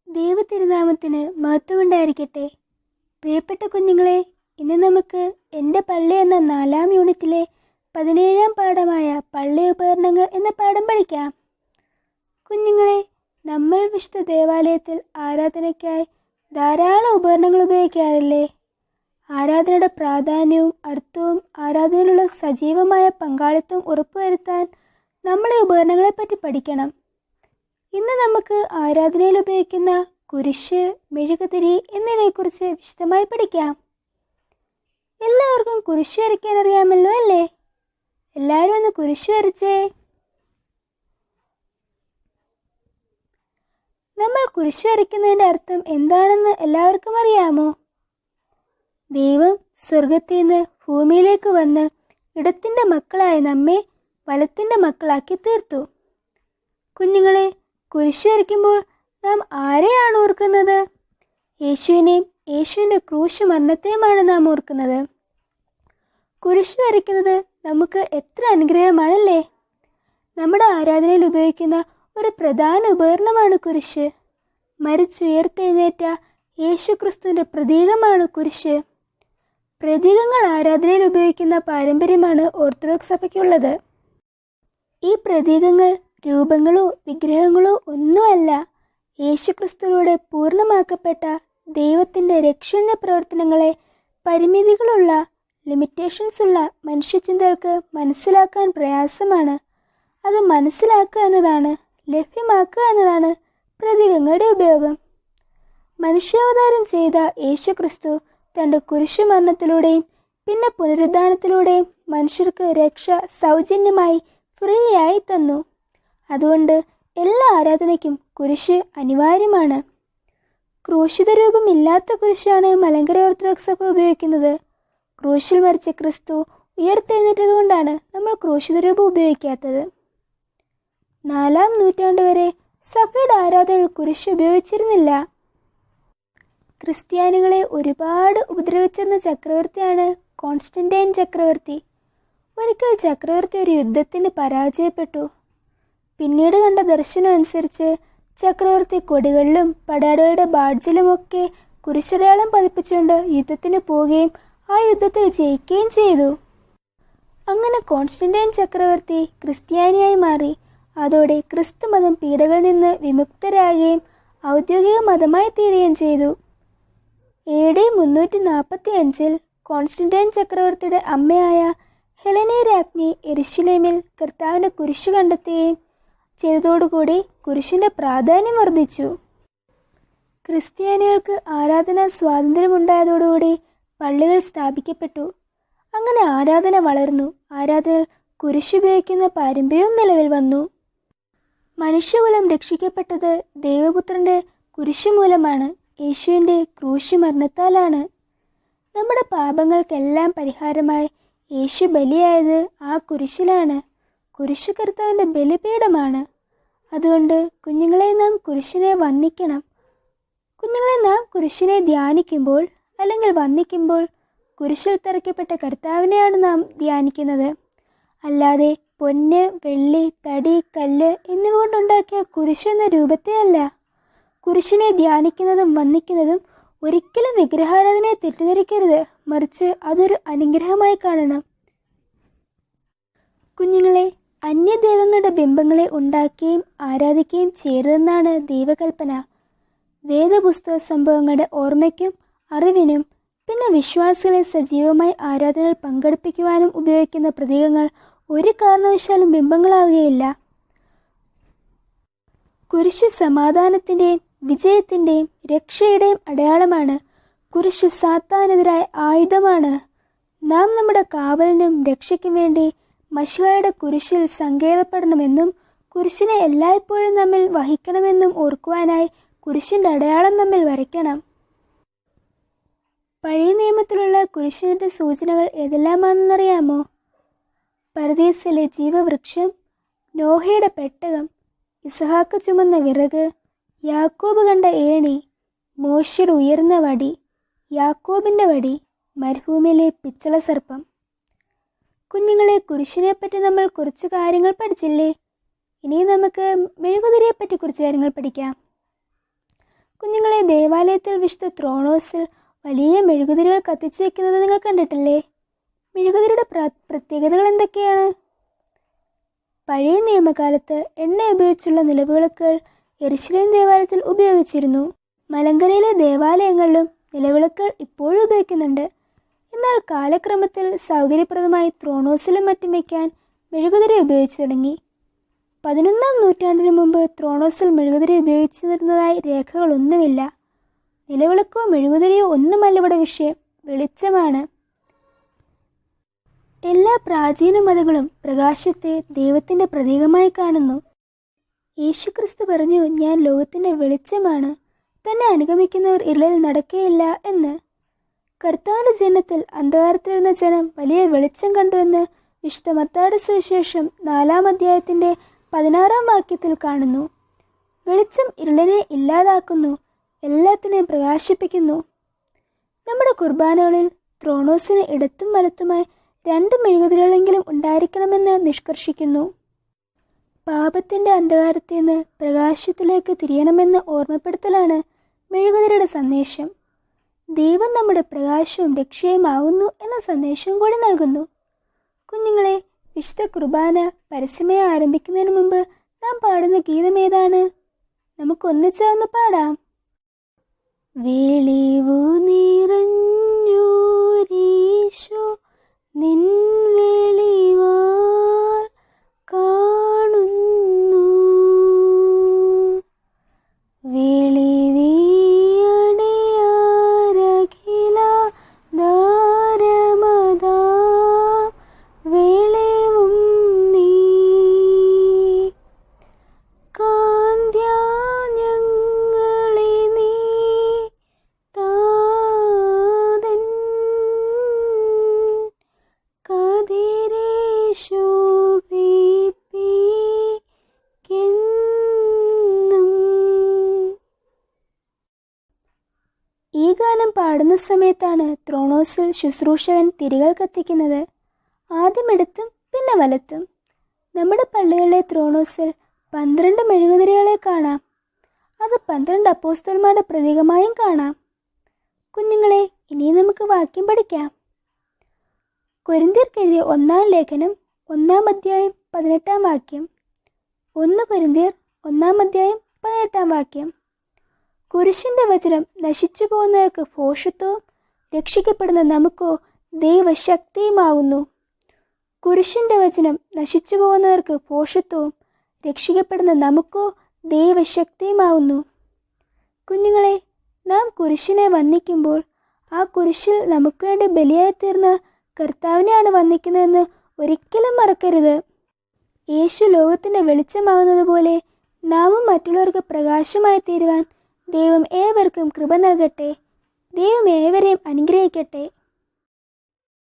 ദൈവ തിരുനാമത്തിന് മഹത്വമുണ്ടായിരിക്കട്ടെ. പ്രിയപ്പെട്ട കുഞ്ഞുങ്ങളെ, ഇന്ന് നമുക്ക് എൻ്റെ പള്ളി എന്ന 4-ാം യൂണിറ്റിലെ 17-ാം പാഠമായ പള്ളി ഉപകരണങ്ങൾ എന്ന പാഠം പഠിക്കാം. കുഞ്ഞുങ്ങളെ, നമ്മൾ വിശുദ്ധ ദേവാലയത്തിൽ ആരാധനയ്ക്കായി ധാരാളം ഉപകരണങ്ങൾ ഉപയോഗിക്കാറില്ലേ? ആരാധനയുടെ പ്രാധാന്യവും അർത്ഥവും ആരാധനയിലുള്ള സജീവമായ പങ്കാളിത്തവും ഉറപ്പുവരുത്താൻ നമ്മൾ ഈ ഉപകരണങ്ങളെപ്പറ്റി പഠിക്കണം. ഇന്ന് നമുക്ക് ആരാധനയിൽ ഉപയോഗിക്കുന്ന കുരിശ്, മെഴുകുതിരി എന്നിവയെക്കുറിച്ച് വിശദമായി പഠിക്കാം. എല്ലാവർക്കും കുരിശ് വരയ്ക്കാൻ അറിയാമല്ലോ അല്ലേ? എല്ലാവരും ഒന്ന് കുരിശ് വരച്ചേ. നമ്മൾ കുരിശ് വരയ്ക്കുന്നതിൻ്റെ അർത്ഥം എന്താണെന്ന് എല്ലാവർക്കും അറിയാമോ? ദൈവം സ്വർഗത്തിൽ നിന്ന് ഭൂമിയിലേക്ക് വന്ന് ഇടത്തിൻ്റെ മക്കളായ നമ്മെ വലത്തിൻ്റെ മക്കളാക്കി തീർത്തു. കുഞ്ഞുങ്ങളെ, കുരിശ് വരയ്ക്കുമ്പോൾ നാം ആരെയാണ് ഓർക്കുന്നത്? യേശുവിനെയും യേശുവിൻ്റെ ക്രൂശ് മരണത്തെയുമാണ് നാം ഓർക്കുന്നത്. കുരിശ് വരയ്ക്കുന്നത് നമുക്ക് എത്ര അനുഗ്രഹമാണല്ലേ? നമ്മുടെ ആരാധനയിൽ ഉപയോഗിക്കുന്ന ഒരു പ്രധാന ഉപകരണമാണ് കുരിശ്. മരിച്ചുയർത്തെഴുന്നേറ്റ യേശു ക്രിസ്തുവിൻ്റെ പ്രതീകമാണ് കുരിശ്. പ്രതീകങ്ങൾ ആരാധനയിൽ ഉപയോഗിക്കുന്ന പാരമ്പര്യമാണ് ഓർത്തഡോക്സ് സഭയ്ക്കുള്ളത്. ഈ പ്രതീകങ്ങൾ രൂപങ്ങളോ വിഗ്രഹങ്ങളോ ഒന്നുമല്ല, യേശുക്രിസ്തുവിലൂടെ പൂർണ്ണമാക്കപ്പെട്ട ദൈവത്തിൻ്റെ രക്ഷണീയ പ്രവർത്തനങ്ങളെ പരിമിതികളുള്ള ലിമിറ്റേഷൻസ് ഉള്ള മനുഷ്യചിന്തകൾക്ക് മനസ്സിലാക്കാൻ പ്രയാസമാണ്. അത് മനസ്സിലാക്കുക എന്നതാണ്, ലഭ്യമാക്കുക എന്നതാണ് പ്രതീകങ്ങളുടെ ഉപയോഗം. മനുഷ്യാവതാരം ചെയ്ത യേശുക്രിസ്തു തൻ്റെ കുരിശുമരണത്തിലൂടെയും പിന്നെ പുനരുദ്ധാനത്തിലൂടെയും മനുഷ്യർക്ക് രക്ഷ സൗജന്യമായി ഫ്രീയായി തന്നു. അതുകൊണ്ട് എല്ലാ ആരാധനയ്ക്കും കുരിശ് അനിവാര്യമാണ്. ക്രൂശിത രൂപമില്ലാത്ത കുരിശാണ് മലങ്കര ഓർത്തഡോക്സ് സഭ ഉപയോഗിക്കുന്നത്. ക്രൂശിൽ മരിച്ച ക്രിസ്തു ഉയർത്തെഴുന്നേറ്റതുകൊണ്ടാണ് നമ്മൾ ക്രൂശിത രൂപം ഉപയോഗിക്കാത്തത്. 4-ാം നൂറ്റാണ്ട് വരെ സഭയുടെ ആരാധനയിൽ കുരിശ് ഉപയോഗിച്ചിരുന്നില്ല. ക്രിസ്ത്യാനികളെ ഒരുപാട് ഉപദ്രവിച്ചിരുന്ന ചക്രവർത്തിയാണ് കോൺസ്റ്റന്റൈൻ ചക്രവർത്തി. ഒരിക്കൽ ചക്രവർത്തി ഒരു യുദ്ധത്തിന് പരാജയപ്പെട്ടു. പിന്നീട് കണ്ട ദർശനം അനുസരിച്ച് ചക്രവർത്തി കൊടികളിലും പടാടുകളുടെ ബാഡ്ജിലുമൊക്കെ കുരിശടയാളം പതിപ്പിച്ചുകൊണ്ട് യുദ്ധത്തിന് പോവുകയും ആ യുദ്ധത്തിൽ ജയിക്കുകയും ചെയ്തു. അങ്ങനെ കോൺസ്റ്റന്റൈൻ ചക്രവർത്തി ക്രിസ്ത്യാനിയായി മാറി. അതോടെ ക്രിസ്തു മതം പീഡകളിൽ നിന്ന് വിമുക്തരാകുകയും ഔദ്യോഗിക മതമായി തീരുകയും ചെയ്തു. AD 345 കോൺസ്റ്റന്റൈൻ ചക്രവർത്തിയുടെ അമ്മയായ ഹെലനി രാജ്ഞി യെരുശലേമിൽ കർത്താവിൻ്റെ കുരിശ് കണ്ടെത്തുകയും ചെയ്തതോടുകൂടി കുരിശിൻ്റെ പ്രാധാന്യം വർദ്ധിച്ചു. ക്രിസ്ത്യാനികൾക്ക് ആരാധനാ സ്വാതന്ത്ര്യമുണ്ടായതോടുകൂടി പള്ളികൾ സ്ഥാപിക്കപ്പെട്ടു. അങ്ങനെ ആരാധന വളർന്നു. ആരാധനയിൽ കുരിശ് ഉപയോഗിക്കുന്ന പാരമ്പര്യവും നിലവിൽ വന്നു. മനുഷ്യകുലം രക്ഷിക്കപ്പെട്ടത് ദൈവപുത്രൻ്റെ കുരിശ് മൂലമാണ്, യേശുവിൻ്റെ ക്രൂശ് മരണത്താലാണ്. നമ്മുടെ പാപങ്ങൾക്കെല്ലാം പരിഹാരമായി യേശു ബലിയായത് ആ കുരിശിലാണ്. കുരിശ് കർത്താവിൻ്റെ ബലിപീഠമാണ്. അതുകൊണ്ട് കുഞ്ഞുങ്ങളെ, നാം കുരിശിനെ വന്ദിക്കണം. കുഞ്ഞുങ്ങളെ, നാം കുരിശിനെ ധ്യാനിക്കുമ്പോൾ അല്ലെങ്കിൽ വന്ദിക്കുമ്പോൾ കുരിശിൽ തറയ്ക്കപ്പെട്ട കർത്താവിനെയാണ് നാം ധ്യാനിക്കുന്നത്. അല്ലാതെ പൊന്ന്, വെള്ളി, തടി, കല്ല് എന്നിവ കൊണ്ടുണ്ടാക്കിയ കുരിശ് എന്ന രൂപത്തെ അല്ല. കുരിശിനെ ധ്യാനിക്കുന്നതും വന്ദിക്കുന്നതും ഒരിക്കലും വിഗ്രഹാരാധനയെ തെറ്റിദ്ധരിക്കരുത്, മറിച്ച് അതൊരു അനുഗ്രഹമായി കാണണം. കുഞ്ഞുങ്ങളെ, അന്യദൈവങ്ങളുടെ ബിംബങ്ങളെ ഉണ്ടാക്കുകയും ആരാധിക്കുകയും ചെയ്യരുതെന്നാണ് ദൈവകൽപ്പന. വേദപുസ്തക സംഭവങ്ങളുടെ ഓർമ്മയ്ക്കും അറിവിനും പിന്നെ വിശ്വാസികളെ സജീവമായി ആരാധനയിൽ പങ്കെടുപ്പിക്കുവാനും ഉപയോഗിക്കുന്ന പ്രതീകങ്ങൾ ഒരു കാരണവശാലും ബിംബങ്ങളാവുകയില്ല. കുരിശ് സമാധാനത്തിൻ്റെയും വിജയത്തിൻ്റെയും രക്ഷയുടെയും അടയാളമാണ്. കുരിശ് സാത്താനെതിരായ ആയുധമാണ്. നാം നമ്മുടെ കാവലിനും രക്ഷയ്ക്കും വേണ്ടി മശിഹായുടെ കുരിശിൽ സങ്കേതപ്പെടണമെന്നും കുരിശിനെ എല്ലായ്പ്പോഴും നമ്മിൽ വഹിക്കണമെന്നും ഓർക്കുവാനായി കുരിശിൻ്റെ അടയാളം നമ്മിൽ വരയ്ക്കണം. പഴയ നിയമത്തിലുള്ള കുരിശിൻ്റെ സൂചനകൾ ഏതെല്ലാമാണെന്നറിയാമോ? പർദീസിലെ ജീവവൃക്ഷം, നോഹയുടെ പെട്ടകം, ഇസഹാക്ക് ചുമന്ന വിറക്, യാക്കോബ് കണ്ട ഏണി, മോശയുടെ ഉയർന്ന വടി, യാക്കോബിൻ്റെ വടി, മരുഭൂമിയിലെ പിച്ചള സർപ്പം. കുഞ്ഞുങ്ങളെ, കുരിശിനെപ്പറ്റി നമ്മൾ കുറച്ചു കാര്യങ്ങൾ പഠിച്ചില്ലേ? ഇനി നമുക്ക് മെഴുകുതിരിയെപ്പറ്റി കുറച്ച് കാര്യങ്ങൾ പഠിക്കാം. കുഞ്ഞുങ്ങളെ, ദേവാലയത്തിൽ വിശുദ്ധ ത്രോണോസിൽ വലിയ മെഴുകുതിരികൾ കത്തിച്ചു വെക്കുന്നത് നിങ്ങൾ കണ്ടിട്ടില്ലേ? മെഴുകുതിരിയുടെ പ്രത്യേകതകൾ എന്തൊക്കെയാണ്? പഴയ നിയമകാലത്ത് എണ്ണ ഉപയോഗിച്ചുള്ള നിലവിളക്കുകൾ യെരുശലേം ദേവാലയത്തിൽ ഉപയോഗിച്ചിരുന്നു. മലങ്കരയിലെ ദേവാലയങ്ങളിലും നിലവിളക്കുകൾ ഇപ്പോഴും ഉപയോഗിക്കുന്നുണ്ട്. എന്നാൽ കാലക്രമത്തിൽ സൗകര്യപ്രദമായി ത്രോണോസിലും മറ്റും വയ്ക്കാൻ മെഴുകുതിരി ഉപയോഗിച്ചു തുടങ്ങി. 11-ാം നൂറ്റാണ്ടിന് മുമ്പ് ത്രോണോസിൽ മെഴുകുതിരി ഉപയോഗിച്ചിരുന്നതായി രേഖകളൊന്നുമില്ല. നിലവിളക്കോ മെഴുകുതിരിയോ ഒന്നുമല്ല ഇവിടെ വിഷയം, വെളിച്ചമാണ്. എല്ലാ പ്രാചീന മതങ്ങളും പ്രകാശത്തെ ദൈവത്തിൻ്റെ പ്രതീകമായി കാണുന്നു. യേശുക്രിസ്തു പറഞ്ഞു, ഞാൻ ലോകത്തിൻ്റെ വെളിച്ചമാണ്, തന്നെ അനുഗമിക്കുന്നവർ ഇരുളിൽ നടക്കുകയില്ല എന്ന്. കർത്താവിന്റെ ജനനത്തിൽ അന്ധകാരത്തിലിരുന്ന ജനം വലിയ വെളിച്ചം കണ്ടുവെന്ന് വിശുദ്ധ മത്തായിയുടെ സുവിശേഷം 4-ാം അധ്യായത്തിൻ്റെ 16-ാം വാക്യത്തിൽ കാണുന്നു. വെളിച്ചം ഇരുളിനെ ഇല്ലാതാക്കുന്നു, എല്ലാത്തിനെയും പ്രകാശിപ്പിക്കുന്നു. നമ്മുടെ കുർബാനകളിൽ ത്രോണോസിന് ഇടത്തും വലത്തുമായി 2 മെഴുകുതിരികളെങ്കിലും ഉണ്ടായിരിക്കണമെന്ന് നിഷ്കർഷിക്കുന്നു. പാപത്തിൻ്റെ അന്ധകാരത്തിൽ നിന്ന് പ്രകാശത്തിലേക്ക് തിരിയണമെന്ന് ഓർമ്മപ്പെടുത്തലാണ് മെഴുകുതിരിയുടെ സന്ദേശം. ദൈവം നമ്മുടെ പ്രകാശവും രക്ഷയുമാകുന്നു എന്ന സന്ദേശവും കൂടി നൽകുന്നു. കുഞ്ഞുങ്ങളെ, വിശുദ്ധ കുർബാന പരസ്യമായി ആരംഭിക്കുന്നതിന് മുമ്പ് നാം പാടുന്ന ഗീതം ഏതാണ്? നമുക്ക് ഒന്നിച്ചൊന്ന് പാടാം. വെളിവു നിറഞ്ഞോരീശോ നിൻ വെളിവാൽ കാണുന്നു, വെളിവിയടിയാരഖില ദാരമദാ വെളിവും നീ, കാന്ത്യാ ഞങ്ങളെ നീ താതൻ കതിരേശോഭിപ്പിക്കെന്നും. ഈ ഗാനം പാടുന്ന സമയത്താണ് ത്രോണോസിൽ ശുശ്രൂഷകൻ തിരികൾ കത്തിക്കുന്നത്. ആദ്യം ഇടത്തും പിന്നെ വലത്തും. നമ്മുടെ പള്ളികളിലെ ത്രോണോസിൽ 12 മെഴുകുതിരികളെ കാണാം. അത് 12 അപ്പോസ്തലന്മാരുടെ പ്രതീകമായും കാണാം. കുഞ്ഞുങ്ങളെ, ഇനി നമുക്ക് വാക്യം പഠിക്കാം. കൊരിന്ത്യർക്ക് എഴുതിയ 1-ാം ലേഖനം 1-ാം അധ്യായം 18-ാം വാക്യം. 1 കൊരിന്ത്യർ 1-ാം അധ്യായം 18-ാം വാക്യം. കുരിശിന്റെ വചനം നശിച്ചു പോകുന്നവർക്ക് ഭോഷത്വവും രക്ഷിക്കപ്പെടുന്ന നമുക്കോ ദൈവശക്തിയുമാകുന്നു. കുരിശിന്റെ വചനം നശിച്ചു പോകുന്നവർക്ക് ഭോഷത്വവും രക്ഷിക്കപ്പെടുന്ന നമുക്കോ ദൈവശക്തിയുമാകുന്നു. കുഞ്ഞുങ്ങളെ, നാം കുരിശിനെ വന്ദിക്കുമ്പോൾ ആ കുരിശിൽ നമുക്ക് വേണ്ടി ബലിയായി തീർന്ന കർത്താവിനെയാണ് വന്ദിക്കുന്നതെന്ന് ഒരിക്കലും മറക്കരുത്. യേശു ലോകത്തിൻ്റെ വെളിച്ചമാകുന്നത് പോലെ നാമും മറ്റുള്ളവർക്ക് പ്രകാശമായി തീരുവാൻ ദൈവം ഏവർക്കും കൃപ നൽകട്ടെ. ദൈവം ഏവരെയും അനുഗ്രഹിക്കട്ടെ.